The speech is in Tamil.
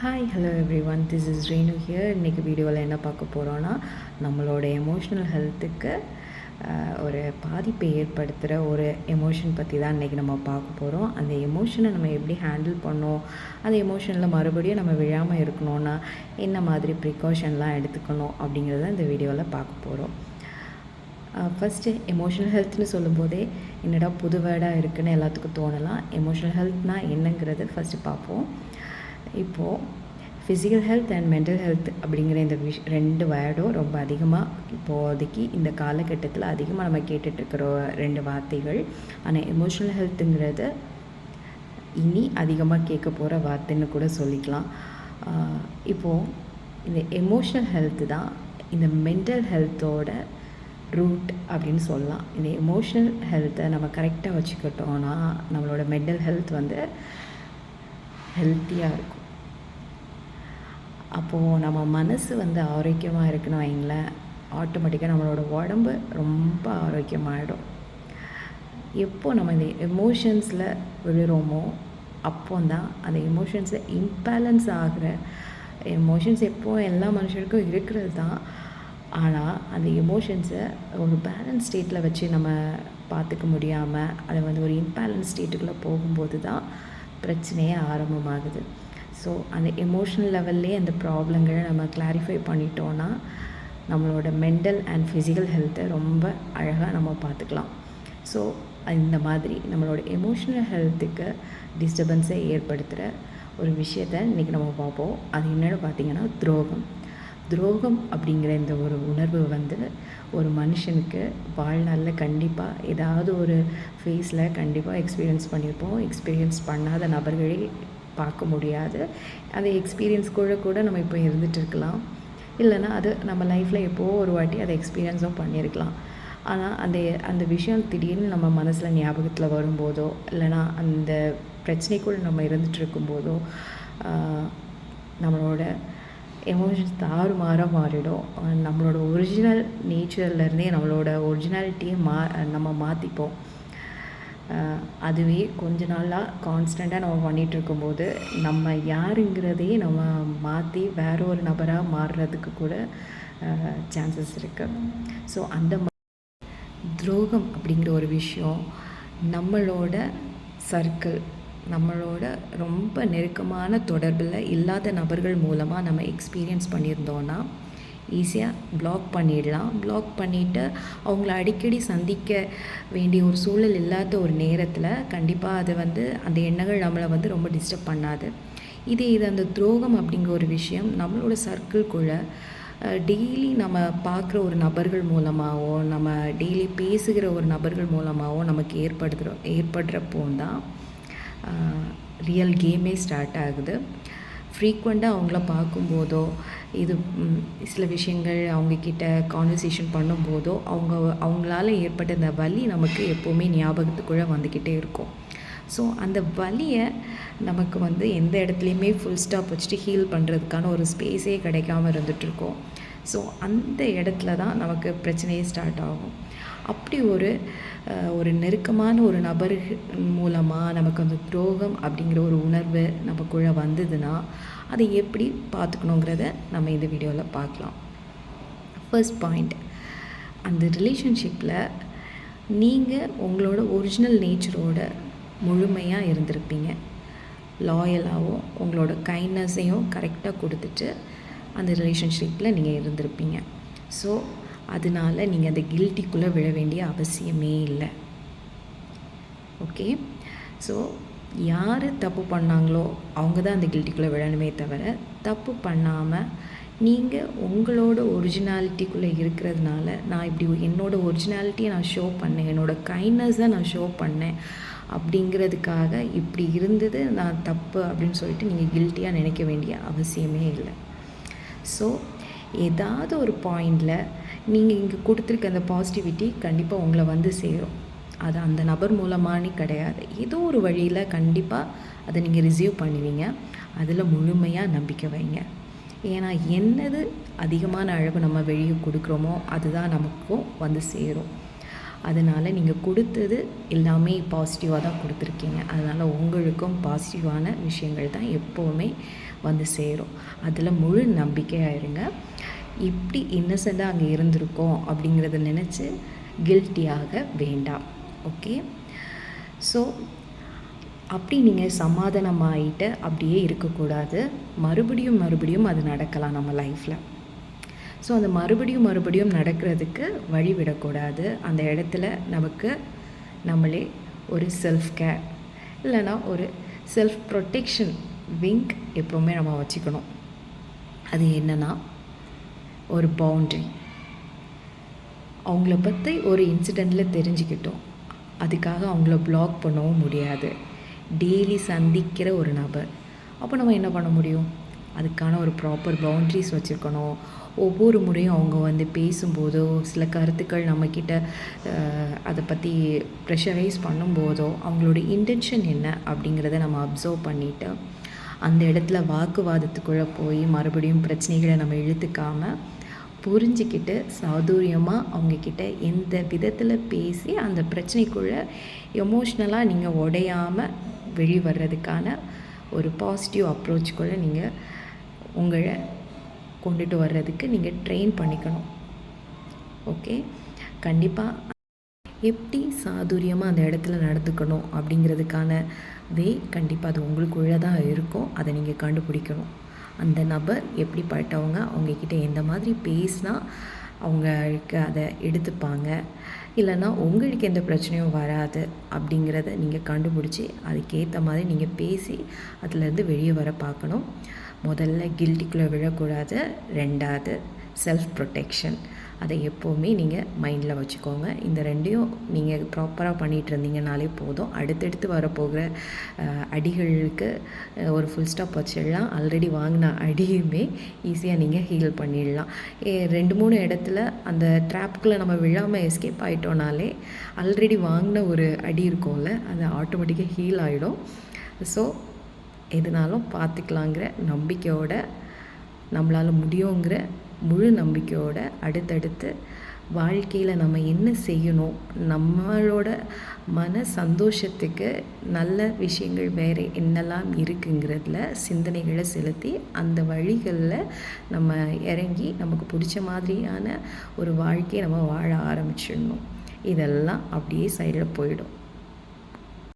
Hi hello every one, this is Renu here. இன்றைக்கி வீடியோவில் என்ன பார்க்க போகிறோன்னா, நம்மளோட எமோஷ்னல் ஹெல்த்துக்கு ஒரு பாதிப்பை ஏற்படுத்துகிற ஒரு எமோஷன் பற்றி தான் இன்றைக்கி நம்ம பார்க்க போகிறோம். அந்த எமோஷனை நம்ம எப்படி ஹேண்டில் பண்ணோம், அந்த எமோஷனில் மறுபடியும் நம்ம விழாமல் இருக்கணும்னா என்ன மாதிரி ப்ரிகாஷன்லாம் எடுத்துக்கணும் அப்படிங்கிறத இந்த வீடியோவில் பார்க்க போகிறோம். ஃபஸ்ட்டு எமோஷ்னல் ஹெல்த்னு சொல்லும்போதே என்னடா புது வேர்டாக இருக்குதுன்னு எல்லாத்துக்கும் தோணலாம். எமோஷ்னல் ஹெல்த்னால் என்னங்கிறது ஃபஸ்ட்டு பார்ப்போம். இப்போது physical health and mental health அப்படிங்கிற இந்த ரெண்டு வேர்டும் ரொம்ப அதிகமாக இப்போதைக்கு இந்த காலகட்டத்தில் அதிகமாக நம்ம கேட்டுட்ருக்கிற ரெண்டு வார்த்தைகள். ஆனால் எமோஷ்னல் ஹெல்த்துங்கிறது இனி அதிகமாக கேட்க போகிற வார்த்தைன்னு கூட சொல்லிக்கலாம். இப்போது இந்த எமோஷ்னல் ஹெல்த்து தான் இந்த மென்டல் ஹெல்த்தோட ரூட் அப்படின்னு சொல்லலாம். இந்த எமோஷ்னல் ஹெல்த்தை நம்ம கரெக்டாக வச்சுக்கிட்டோன்னா நம்மளோட மென்டல் ஹெல்த் வந்து ஹெல்த்தியாக இருக்கும். அப்போது நம்ம மனசு வந்து ஆரோக்கியமாக இருக்குன்னு வைங்களேன், ஆட்டோமேட்டிக்காக நம்மளோட உடம்பு ரொம்ப ஆரோக்கியமாகிடும். எப்போ நம்ம இந்த எமோஷன்ஸில் விழுறோமோ அப்போதான் அந்த எமோஷன்ஸை இம்பேலன்ஸ் ஆகிற எமோஷன்ஸ் எப்போது எல்லா மனுஷனுக்கும் இருக்கிறது தான். ஆனால் அந்த எமோஷன்ஸை ஒரு பேலன்ஸ் ஸ்டேட்டில் வச்சு நம்ம பார்த்துக்க முடியாமல் அதை வந்து ஒரு இம்பேலன்ஸ் ஸ்டேட்டுக்குள்ளே போகும்போது தான் பிரச்சனையே ஆரம்பமாகுது. ஸோ அந்த எமோஷ்னல் லெவல்லே அந்த ப்ராப்ளங்களை நம்ம கிளாரிஃபை பண்ணிட்டோன்னா நம்மளோட மென்டல் அண்ட் ஃபிசிக்கல் ஹெல்த்தை ரொம்ப அழகாக நம்ம பார்த்துக்கலாம். ஸோ இந்த மாதிரி நம்மளோட எமோஷ்னல் ஹெல்த்துக்கு டிஸ்டர்பன்ஸை ஏற்படுத்துகிற ஒரு விஷயத்தை இன்றைக்கி நம்ம பார்ப்போம். அது என்னென்னு பார்த்திங்கன்னா துரோகம் அப்படிங்கிற இந்த ஒரு உணர்வு வந்து ஒரு மனுஷனுக்கு வாழ்நாளில் கண்டிப்பாக ஏதாவது ஒரு ஃபேஸில் கண்டிப்பாக எக்ஸ்பீரியன்ஸ் பண்ணியிருப்போம். எக்ஸ்பீரியன்ஸ் பண்ணாத நபர்களே பார்க்க முடியாது. அந்த எக்ஸ்பீரியன்ஸ் கூட நம்ம இப்போ இருந்துகிட்டு இருக்கலாம். இல்லைன்னா அது நம்ம லைஃப்பில் எப்போது ஒரு வாட்டி அதை எக்ஸ்பீரியன்ஸும் பண்ணியிருக்கலாம். ஆனால் அந்த விஷயம் திடீர்னு நம்ம மனசில் ஞாபகத்தில் வரும்போதோ இல்லைனா அந்த பிரச்சனைக்குள் நம்ம இருந்துகிட்டு இருக்கும்போதோ நம்மளோட எமோஷன்ஸ் தாறுமாறாக மாறிடும். நம்மளோட ஒரிஜினல் நேச்சர்லேருந்தே நம்மளோட ஒரிஜினாலிட்டியை நம்ம மாற்றிப்போம். அதுவே கொஞ்ச நாளாக கான்ஸ்டண்ட்டாக நம்ம பண்ணிகிட்ருக்கும்போது நம்ம யாருங்கிறதையே நம்ம மாற்றி வேற ஒரு நபராக மாறுறதுக்கு கூட சான்சஸ் இருக்குது. ஸோ அந்த துரோகம் அப்படிங்கிற ஒரு விஷயம் நம்மளோட சர்க்கிள், நம்மளோட ரொம்ப நெருக்கமான தொடர்பில் இல்லாத நபர்கள் மூலமாக நம்ம எக்ஸ்பீரியன்ஸ் பண்ணியிருந்தோன்னா ஈஸியாக பிளாக் பண்ணிடலாம். பிளாக் பண்ணிவிட்டு அவங்கள அடிக்கடி சந்திக்க வேண்டிய ஒரு சூழல் இல்லாத ஒரு நேரத்தில் கண்டிப்பாக அது வந்து அந்த எண்ணங்கள் நம்மளை வந்து ரொம்ப டிஸ்டர்ப் பண்ணாது. இது அந்த துரோகம் அப்படிங்கிற ஒரு விஷயம் நம்மளோட சர்க்கிள்குள்ளே டெய்லி நம்ம பார்க்குற ஒரு நபர்கள் மூலமாகவோ நம்ம டெய்லி பேசுகிற ஒரு நபர்கள் மூலமாகவோ நமக்கு ஏற்படுறப்போ தான் ரியல் கேமே ஸ்டார்ட் ஆகுது. ஃப்ரீக்வெண்ட்டாக அவங்கள பார்க்கும்போதோ இது சில விஷயங்கள் அவங்கக்கிட்ட கான்வர்சேஷன் பண்ணும்போதோ அவங்களால ஏற்பட்ட இந்த வலி நமக்கு எப்போவுமே ஞாபகத்துக்குள்ளே வந்துக்கிட்டே இருக்கும். ஸோ அந்த வலியை நமக்கு வந்து எந்த இடத்துலையுமே ஃபுல் ஸ்டாப் வச்சுட்டு ஹீல் பண்ணுறதுக்கான ஒரு ஸ்பேஸே கிடைக்காம இருந்துகிட்ருக்கோம். ஸோ அந்த இடத்துல தான் நமக்கு பிரச்சனையே ஸ்டார்ட் ஆகும். அப்படி ஒரு நெருக்கமான ஒரு நபர் மூலமாக நமக்கு அந்த துரோகம் அப்படிங்கிற ஒரு உணர்வு நமக்குள்ளே வந்ததுன்னா அதை எப்படி பார்த்துக்கணுங்கிறத நம்ம இந்த வீடியோவில் பார்க்கலாம். ஃபர்ஸ்ட் பாயிண்ட், அந்த ரிலேஷன்ஷிப்பில் நீங்கள் உங்களோட ஒரிஜினல் நேச்சரோட முழுமையாக இருந்திருப்பீங்க. லாயலாகவும் உங்களோட கைண்ட்னஸையும் கரெக்டாக கொடுத்துட்டு அந்த ரிலேஷன்ஷிப்பில் நீங்கள் இருந்திருப்பீங்க. ஸோ அதனால நீங்கள் அந்த கில்ட்டிக்குள்ளே விழ வேண்டிய அவசியமே இல்லை. ஓகே, ஸோ யார் தப்பு பண்ணாங்களோ அவங்க தான் அந்த கில்ட்டிக்குள்ளே விழணுமே தவிர தப்பு பண்ணாமல் நீங்கள் உங்களோட ஒரிஜினாலிட்டிக்குள்ளே இருக்கிறதுனால நான் இப்படி என்னோடய ஒரிஜினாலிட்டியை நான் ஷோ பண்ணேன், என்னோடய கைண்ட்னஸை நான் ஷோ பண்ணேன் அப்படிங்கிறதுக்காக இப்படி இருந்தது நான் தப்பு அப்படின்னு சொல்லிட்டு நீங்கள் கில்ட்டியாக நினைக்க வேண்டிய அவசியமே இல்லை. ஸோ ஏதாவது ஒரு பாயிண்டில் நீங்கள் இங்கே கொடுத்துருக்க அந்த பாசிட்டிவிட்டி கண்டிப்பாக உங்களை வந்து சேரும். அது அந்த நபர் மூலமானே கிடையாது, ஏதோ ஒரு வழியில் கண்டிப்பாக அதை நீங்கள் ரிசீவ் பண்ணுவீங்க. அதில் முழுமையாக நம்பிக்கை வைங்க. ஏன்னா என்னது அதிகமான அழகு நம்ம வெளியே கொடுக்குறோமோ அதுதான் நமக்கும் வந்து சேரும். அதனால் நீங்கள் கொடுத்தது எல்லாமே பாசிட்டிவாக தான் கொடுத்துருக்கீங்க. அதனால் உங்களுக்கும் பாசிட்டிவான விஷயங்கள் தான் எப்போவுமே வந்து சேரும். அதில் முழு நம்பிக்கையாக இருங்க. இப்படி இன்னசென்ட்டாக அங்கே இருந்திருக்கோம் அப்படிங்கிறத நினச்சி கில்ட்டியாக வேண்டாம். ஓகே. ஸோ அப்படி நீங்கள் சமாதானமாகிட்டு அப்படியே இருக்கக்கூடாது. மறுபடியும் அது நடக்கலாம் நம்ம லைஃப்பில். ஸோ அந்த மறுபடியும் நடக்கிறதுக்கு வழி விடக்கூடாது. அந்த இடத்துல நமக்கு நம்மளே ஒரு செல்ஃப் கேர் இல்லைனா ஒரு செல்ஃப் ப்ரொடெக்ஷன் விங் எப்போவுமே நம்ம வச்சுக்கணும். அது என்னென்னா ஒரு பவுண்ட்ரி. அவங்கள பற்றி ஒரு இன்சிடெண்ட்டில் தெரிஞ்சுக்கிட்டோம், அதுக்காக அவங்கள பிளாக் பண்ணவும் முடியாது. டெய்லி சந்திக்கிற ஒரு நபர், அப்போ நம்ம என்ன பண்ண முடியும்? அதுக்கான ஒரு ப்ராப்பர் பவுண்ட்ரிஸ் வச்சுருக்கணும். ஒவ்வொரு முறையும் அவங்க வந்து பேசும்போதோ சில கருத்துக்கள் நம்மக்கிட்ட அதை பற்றி ப்ரெஷரைஸ் பண்ணும்போதோ அவங்களோட இன்டென்ஷன் என்ன அப்படிங்கிறத நம்ம அப்சர்வ் பண்ணிவிட்டு அந்த இடத்துல வாக்குவாதத்துக்குள்ளே போய் மறுபடியும் பிரச்சனைகளை நம்ம இழுத்துக்காமல் புரிஞ்சிக்கிட்டு சாதுரியமாக அவங்கக்கிட்ட எந்த விதத்தில் பேசி அந்த பிரச்சனைக்குள்ளே எமோஷ்னலாக நீங்கள் உடையாமல் வெளிவர்றதுக்கான ஒரு பாசிட்டிவ் அப்ரோச்சுக்குள்ளே நீங்கள் உங்களை கொண்டுட்டு வர்றதுக்கு நீங்கள் ட்ரெயின் பண்ணிக்கணும். ஓகே. கண்டிப்பாக எப்படி சாதுரியமாக அந்த இடத்துல நடந்துக்கணும் அப்படிங்கிறதுக்கான கண்டிப்பாக அது உங்களுக்குள்ளே தான் இருக்கும். அதை நீங்கள் கண்டுபிடிக்கணும். அந்த நபர் எப்படிப்பட்டவங்க, அவங்கக்கிட்ட எந்த மாதிரி பேசினா அவங்களுக்கு அதை எடுத்துப்பாங்க, இல்லைன்னா உங்களுக்கு எந்த பிரச்சனையும் வராது அப்படிங்கிறத நீங்கள் கண்டுபிடிச்சி அதுக்கேற்ற மாதிரி நீங்கள் பேசி அதுலேருந்து வெளியே வர பார்க்கணும். முதல்ல கில்ட்டிக்குள்ளே விழக்கூடாது. 2வது செல்ஃப் ப்ரொடெக்ஷன். அதை எப்போவுமே நீங்கள் மைண்டில் வச்சுக்கோங்க. இந்த 2யும் நீங்கள் ப்ராப்பராக பண்ணிகிட்டு இருந்தீங்கனாலே போதும். அடுத்தடுத்து வரப்போகிற அடிகளுக்கு ஒரு ஃபுல் ஸ்டாப் வச்சிடலாம். ஆல்ரெடி வாங்கின அடியுமே ஈஸியாக நீங்கள் ஹீல் பண்ணிடலாம். 2-3 இடத்துல அந்த ட்ராப்புக்குள்ளே நம்ம விழாமல் எஸ்கேப் ஆகிட்டோனாலே ஆல்ரெடி வாங்கின ஒரு அடி இருக்கும்ல, அது ஆட்டோமேட்டிக்காக ஹீல் ஆகிடும். ஸோ எதுனாலும் பார்த்துக்கலாங்கிற நம்பிக்கையோட, நம்மளால் முடியுங்கிற முழு நம்பிக்கையோட அடுத்தடுத்து வாழ்க்கையில் நம்ம என்ன செய்யணும், நம்மளோட மன சந்தோஷத்துக்கு நல்ல விஷயங்கள் வேறு என்னெல்லாம் இருக்குங்கிறதுல சிந்தனைகளை செலுத்தி அந்த வழிகளில் நம்ம இறங்கி நமக்கு பிடிச்ச மாதிரியான ஒரு வாழ்க்கையை நம்ம வாழ ஆரம்பிச்சிடணும். இதெல்லாம் அப்படியே சைடில் போயிடும்.